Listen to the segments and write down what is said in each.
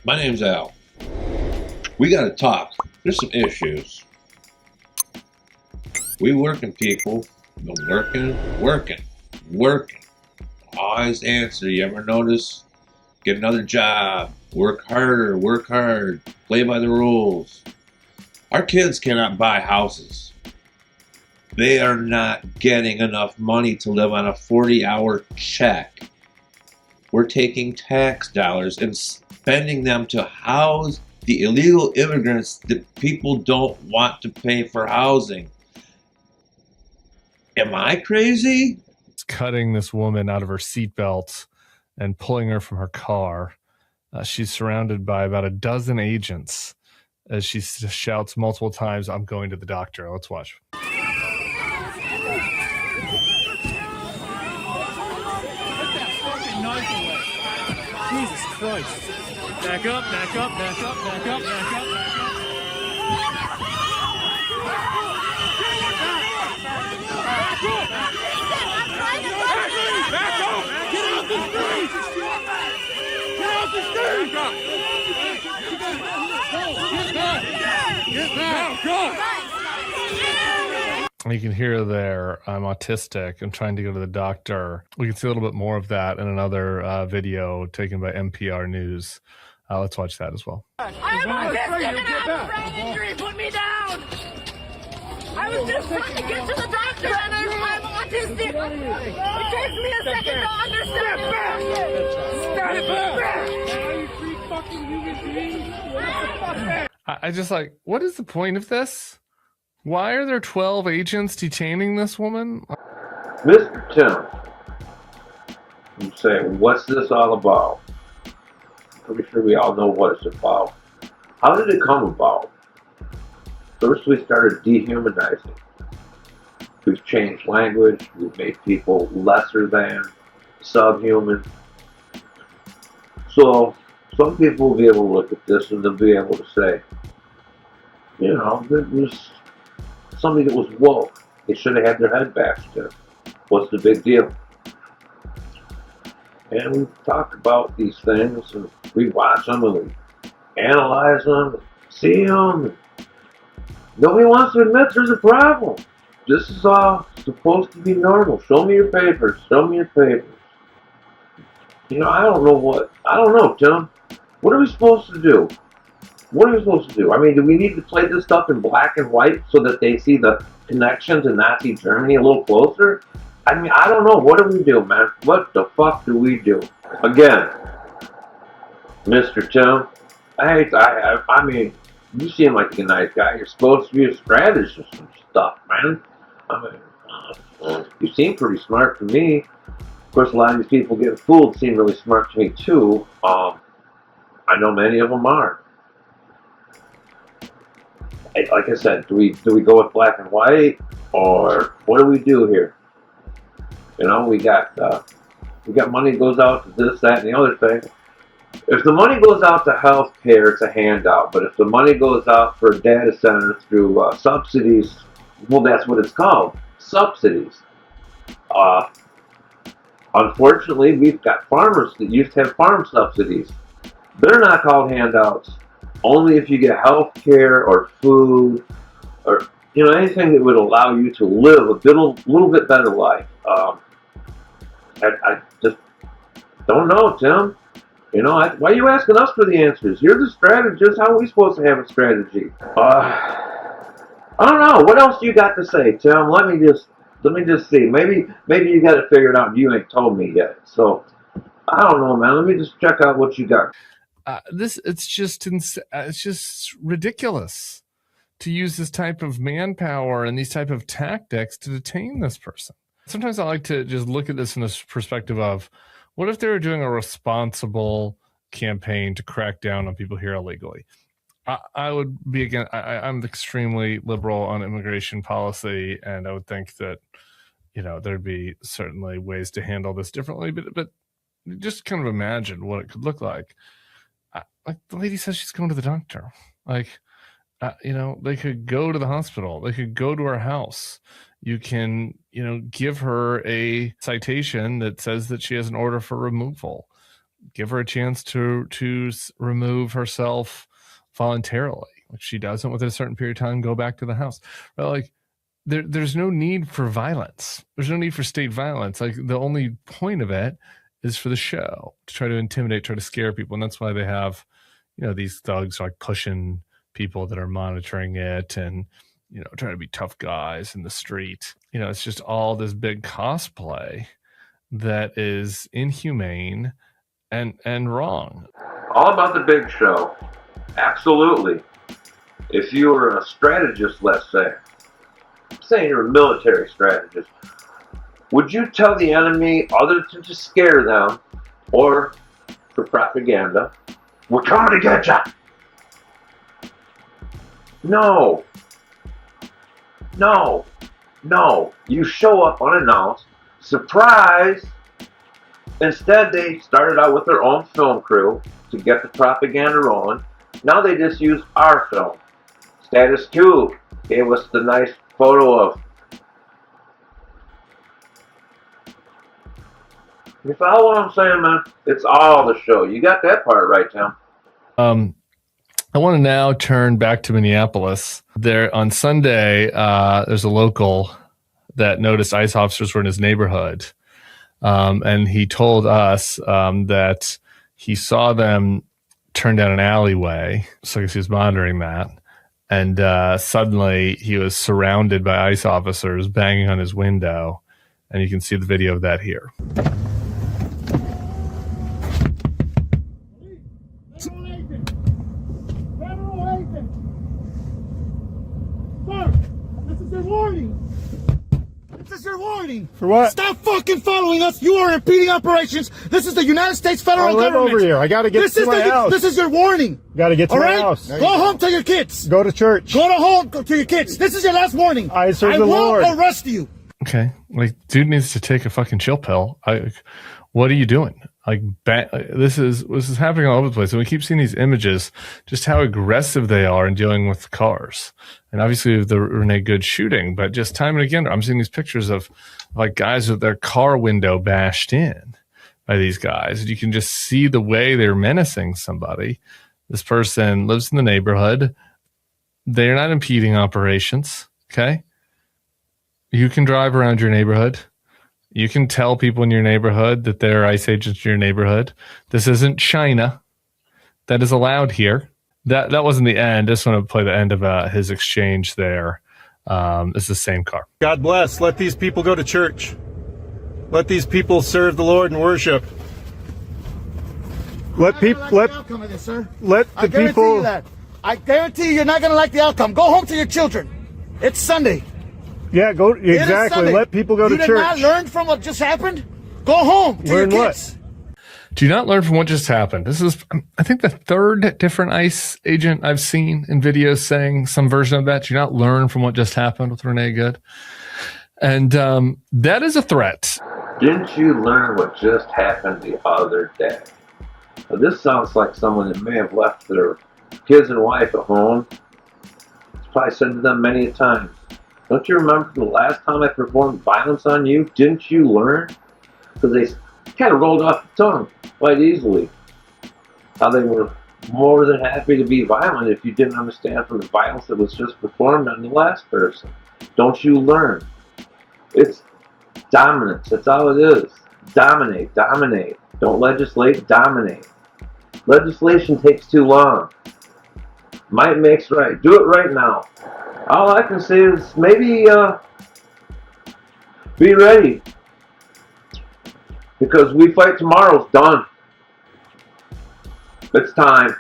My name's Al. We gotta talk. There's some issues. We working people been working. Always answer. You ever notice? Get another job. Work harder. Work hard. Play by the rules. Our kids cannot buy houses. They are not getting enough money to live on a 40-hour check. We're taking tax dollars and spending them to house the illegal immigrants that people don't want to pay for housing. Am I crazy? It's cutting this woman out of her seatbelt and pulling her from her car. She's surrounded by about a dozen agents as she shouts multiple times, "I'm going to the doctor." Let's watch. Jesus Christ. Back up, back up, back up, back up, back up, back up. Back up! Get out the street! Get out the street! Get back! Get back! Go! You can hear there, I'm autistic. I'm trying to go to the doctor. We can see a little bit more of that in another video taken by NPR News. Let's watch that as well. I'm autistic and I have a brain injury. Put me down. I was just trying to get to the doctor and I'm autistic. It takes me a second to understand. Step back. Are you three fucking human beings? What the fuck? I just like, what is the point of this? Why are there 12 agents detaining this woman? Mr. Tim, I'm saying, what's this all about? Pretty sure we all know what it's about. How did it come about? First, we started dehumanizing. We've changed language. We've made people lesser than, subhuman. So, some people will be able to look at this and they'll be able to say, you know, that was somebody that was woke. They should have had their head bashed in. What's the big deal? And we talk about these things, and we watch them, and we analyze them, see them. Nobody wants to admit there's a problem. This is all supposed to be normal. Show me your papers. Show me your papers. You know, I don't know, Tim. What are we supposed to do? What are we supposed to do? I mean, do we need to play this stuff in black and white so that they see the connection to Nazi Germany a little closer? I mean, I don't know. What do we do, man? What the fuck do we do? Again, Mr. Tim, I mean, you seem like a nice guy. You're supposed to be a strategist and stuff, man. I mean, you seem pretty smart to me. Of course, a lot of these people getting fooled seem really smart to me, too. I know many of them are. Like I said, do we go with black and white, or what do we do here? You know, we got money that goes out to this, that, and the other thing. If the money goes out to health care, it's a handout. But if the money goes out for a data center through subsidies, well, that's what it's called, subsidies. Unfortunately, we've got farmers that used to have farm subsidies. They're not called handouts. Only if you get health care or food or, you know, anything that would allow you to live a little bit better life. I just don't know, Tim. You know, why are you asking us for the answers? You're the strategist. How are we supposed to have a strategy? I don't know. What else do you got to say, Tim? Let me just see. Maybe you got it figured out and you ain't told me yet. So, I don't know, man. Let me just check out what you got. It's just ridiculous to use this type of manpower and these type of tactics to detain this person. Sometimes I like to just look at this from this perspective of, what if they were doing a responsible campaign to crack down on people here illegally? I would be again. I'm extremely liberal on immigration policy, and I would think that, you know, there'd be certainly ways to handle this differently. But just kind of imagine what it could look like. Like the lady says, she's going to the doctor. Like, you know, they could go to the hospital. They could go to her house. You can, you know, give her a citation that says that she has an order for removal. give her a chance to remove herself voluntarily, which she doesn't within a certain period of time, go back to the house. But like, there's no need for violence. There's no need for state violence. Like, the only point of it is for the show, to try to intimidate, try to scare people. And that's why they have, these thugs like pushing people that are monitoring it and, trying to be tough guys in the street. It's just all this big cosplay that is inhumane and wrong. All about the big show. Absolutely. If you were a strategist, let's say, saying you're a military strategist, would you tell the enemy, other than to scare them or for propaganda, we're coming to get you? No. You show up unannounced. Surprise! Instead, they started out with their own film crew to get the propaganda rolling. Now they just use our film. Status Quo gave us the nice photo of. You follow what I'm saying, man? It's all the show. You got that part right, Tim. I want to now turn back to Minneapolis. There on Sunday, there's a local that noticed ICE officers were in his neighborhood. And he told us that he saw them turn down an alleyway. So I guess he was monitoring that. And suddenly he was surrounded by ICE officers banging on his window. And you can see the video of that here. For what? Stop fucking following us. You are impeding operations. This is the United States federal government. I live over here. I got to get to my house. This is your warning. Got to get to my house. Go home to your kids. Go to church. Go to your kids. This is your last warning. I serve the Lord. I will arrest you. Okay. Like, dude needs to take a fucking chill pill. What are you doing? Like, this is happening all over the place. And we keep seeing these images, just how aggressive they are in dealing with cars. And obviously the Renee Good shooting, but just time and again, I'm seeing these pictures of like guys with their car window bashed in by these guys. And you can just see the way they're menacing somebody. This person lives in the neighborhood. They're not impeding operations. Okay. You can drive around your neighborhood. You can tell people in your neighborhood that there are ICE agents in your neighborhood. This isn't China. That is allowed here. That wasn't the end. I just want to play the end of his exchange there. It's the same car. God bless. Let these people go to church. Let these people serve the Lord and worship. Let people the outcome of this, sir. Let the people. I guarantee you're not going to like the outcome. Go home to your children. It's Sunday. Yeah, go exactly. Let people go to church. You did not learn from what just happened? Go home to your kids. What? Do not learn from what just happened. This is, I think, the third different ICE agent I've seen in videos saying some version of that. Do not learn from what just happened with Renee Good. And that is a threat. Didn't you learn what just happened the other day? Now, this sounds like someone that may have left their kids and wife at home. It's probably said to them many a time, don't you remember the last time I performed violence on you? Didn't you learn? Because they kind of rolled off the tongue quite easily. How they were more than happy to be violent if you didn't understand from the violence that was just performed on the last person. Don't you learn? It's dominance. That's all it is. Dominate. Don't legislate, dominate. Legislation takes too long. Might makes right. Do it right now. All I can say is maybe be ready. Because We Fight Tomorrow's done. It's time.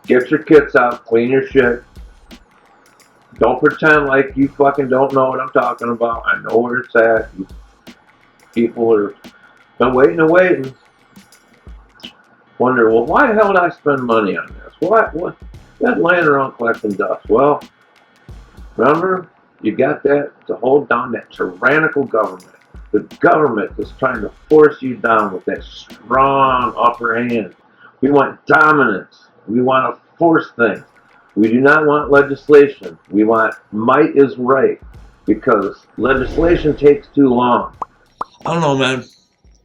Get your kits out, clean your shit. Don't pretend like you fucking don't know what I'm talking about. I know where it's at. People are been waiting and waiting. Wonder, well, why the hell would I spend money on this? What? That laying around collecting dust. Well, remember, you got that to hold down that tyrannical government. The government is trying to force you down with that strong upper hand. We want dominance. We want to force things. We do not want legislation. We want might is right, because legislation takes too long. I don't know, man.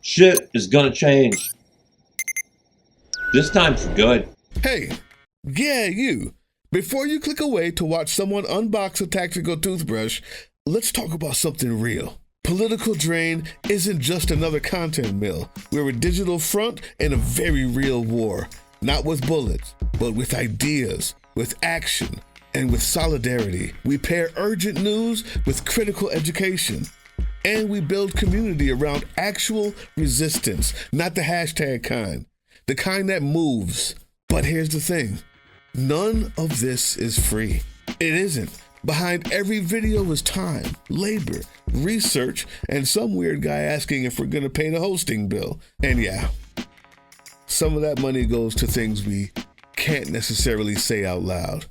Shit is gonna change. This time for good. Hey, yeah, you. Before you click away to watch someone unbox a tactical toothbrush, let's talk about something real. Political Drain isn't just another content mill. We're a digital front in a very real war. Not with bullets, but with ideas, with action, and with solidarity. We pair urgent news with critical education. And we build community around actual resistance, not the hashtag kind. The kind that moves. But here's the thing. None of this is free. It isn't. Behind every video is time, labor, research, and some weird guy asking if we're gonna pay the hosting bill. And yeah, some of that money goes to things we can't necessarily say out loud.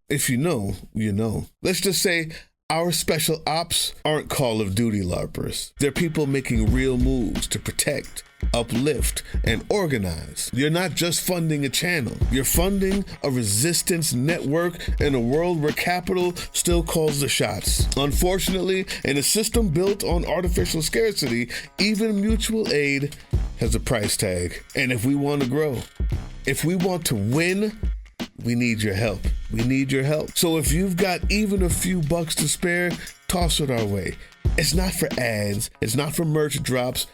If you know, you know. Let's just say our special ops aren't Call of Duty LARPers. They're people making real moves to protect, uplift, and organize. You're not just funding a channel. You're funding a resistance network in a world where capital still calls the shots. Unfortunately, in a system built on artificial scarcity, even mutual aid has a price tag. And if we want to grow, if we want to win, we need your help. We need your help. So if you've got even a few bucks to spare, toss it our way. It's not for ads, it's not for merch drops,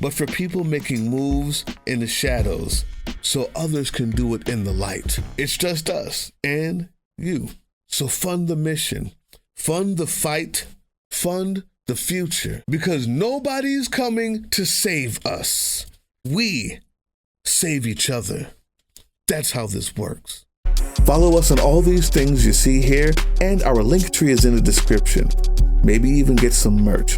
but for people making moves in the shadows so others can do it in the light. It's just us and you. So fund the mission, fund the fight, fund the future, because nobody's coming to save us. We save each other. That's how this works. Follow us on all these things you see here, and our link tree is in the description. Maybe even get some merch.